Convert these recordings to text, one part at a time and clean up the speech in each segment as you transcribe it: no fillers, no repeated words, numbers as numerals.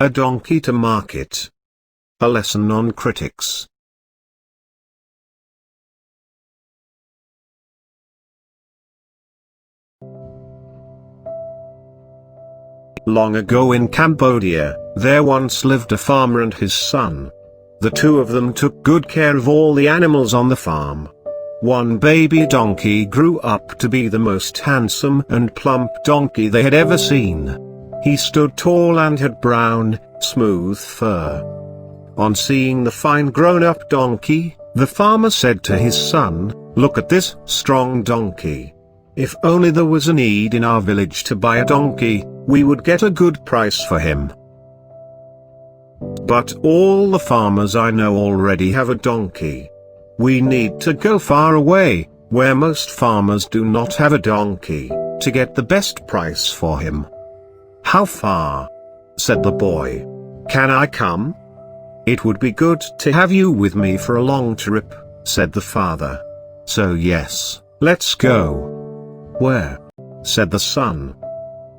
A donkey to market. A lesson on critics. Long ago in Cambodia, there once lived a farmer and his son. The two of them took good care of all the animals on the farm. One baby donkey grew up to be the most handsome and plump donkey they had ever seen. He stood tall and had brown, smooth fur. On seeing the fine grown-up donkey, the farmer said to his son, "Look at this strong donkey. If only there was a need in our village to buy a donkey, we would get a good price for him. But all the farmers I know already have a donkey. We need to go far away, where most farmers do not have a donkey, to get the best price for him." "How far?" said the boy. "Can I come?" "It would be good to have you with me for a long trip," said the father. "So yes, let's go." "Where?" said the son.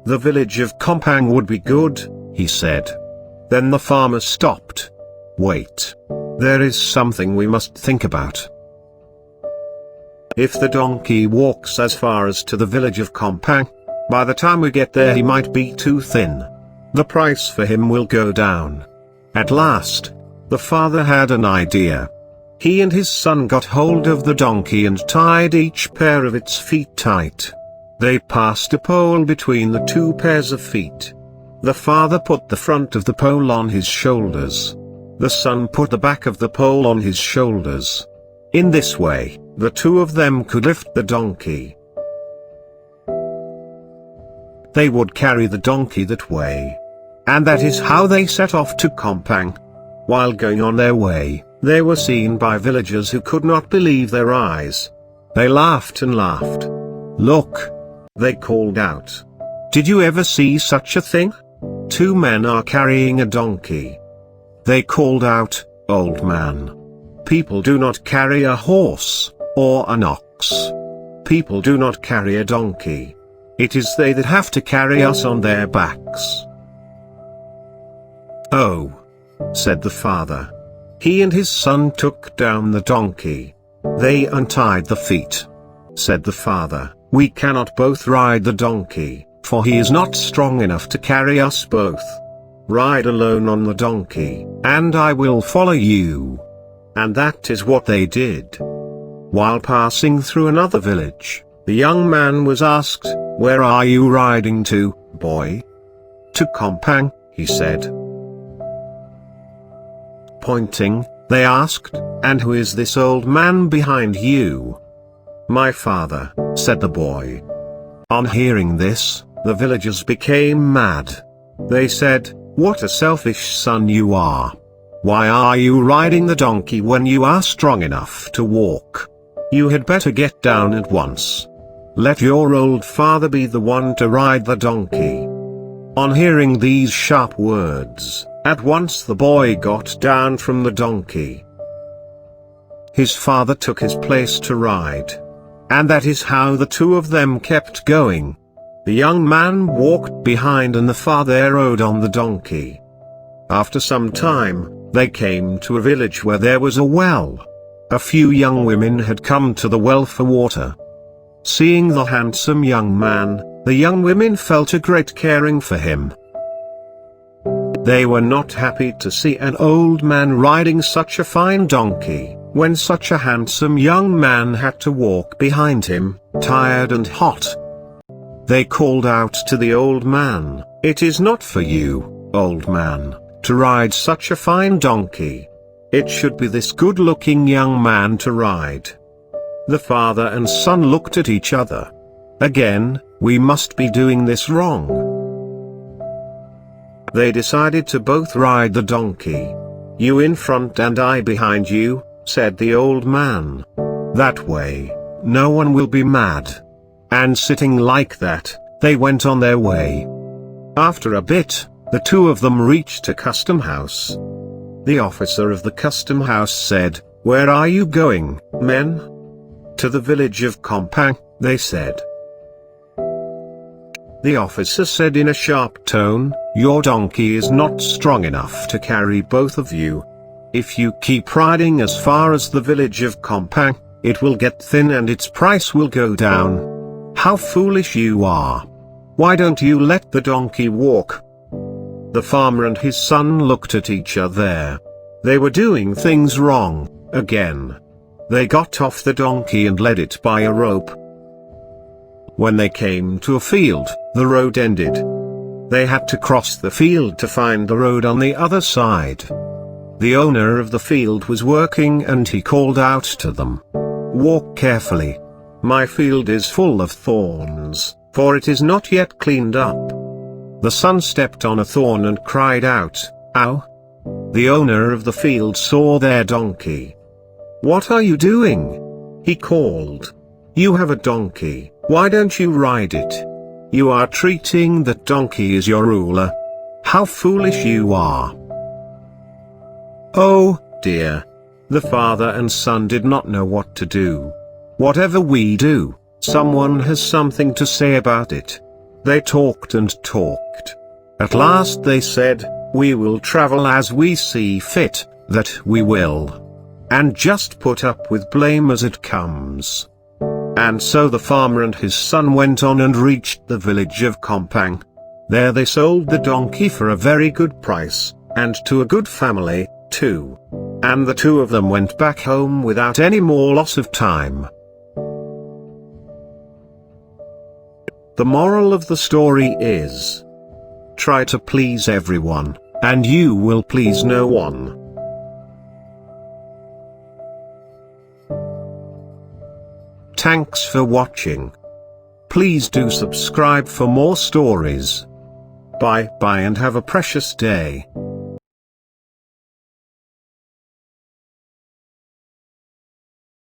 "The village of Kompang would be good," he said. Then the farmer stopped. "Wait. There is something we must think about. If the donkey walks as far as to the village of Kompang, by the time we get there he might be too thin. The price for him will go down." At last, the father had an idea. He and his son got hold of the donkey and tied each pair of its feet tight. They passed a pole between the two pairs of feet. The father put the front of the pole on his shoulders. The son put the back of the pole on his shoulders. In this way, the two of them could lift the donkey. They would carry the donkey that way. And that is how they set off to Kompang. While going on their way, they were seen by villagers who could not believe their eyes. They laughed and laughed. "Look!" they called out. "Did you ever see such a thing? Two men are carrying a donkey." They called out, "Old man! People do not carry a horse, or an ox. People do not carry a donkey. It is they that have to carry us on their backs." "Oh," said the father. He and his son took down the donkey. They untied the feet. Said the father, "We cannot both ride the donkey, for he is not strong enough to carry us both. Ride alone on the donkey, and I will follow you." And that is what they did. While passing through another village, the young man was asked, "Where are you riding to, boy?" "To Kompang," he said. Pointing, they asked, "And who is this old man behind you?" "My father," said the boy. On hearing this, the villagers became mad. They said, "What a selfish son you are! Why are you riding the donkey when you are strong enough to walk? You had better get down at once. Let your old father be the one to ride the donkey." On hearing these sharp words, at once the boy got down from the donkey. His father took his place to ride. And that is how the two of them kept going. The young man walked behind and the father rode on the donkey. After some time, they came to a village where there was a well. A few young women had come to the well for water. Seeing the handsome young man, the young women felt a great caring for him. They were not happy to see an old man riding such a fine donkey, when such a handsome young man had to walk behind him, tired and hot. They called out to the old man, "It is not for you, old man, to ride such a fine donkey. It should be this good-looking young man to ride." The father and son looked at each other. Again, "We must be doing this wrong." They decided to both ride the donkey. "You in front and I behind you," said the old man. "That way, no one will be mad." And sitting like that, they went on their way. After a bit, the two of them reached a custom house. The officer of the custom house said, "Where are you going, men?" "To the village of Kompang," they said. The officer said in a sharp tone, "Your donkey is not strong enough to carry both of you. If you keep riding as far as the village of Compang, it will get thin and its price will go down. How foolish you are! Why don't you let the donkey walk?" The farmer and his son looked at each other. They were doing things wrong, again. They got off the donkey and led it by a rope. When they came to a field, the road ended. They had to cross the field to find the road on the other side. The owner of the field was working and he called out to them, "Walk carefully. My field is full of thorns, for it is not yet cleaned up." The son stepped on a thorn and cried out, "Ow!" The owner of the field saw their donkey. "What are you doing?" he called. "You have a donkey, why don't you ride it? You are treating that donkey as your ruler. How foolish you are!" Oh, dear. The father and son did not know what to do. Whatever we do, someone has something to say about it. They talked and talked. At last they said, "We will travel as we see fit, that we will. And just put up with blame as it comes." And so the farmer and his son went on and reached the village of Compang. There they sold the donkey for a very good price, and to a good family, too. And the two of them went back home without any more loss of time. The moral of the story is: try to please everyone, and you will please no one. Thanks for watching. Please do subscribe for more stories. Bye bye and have a precious day.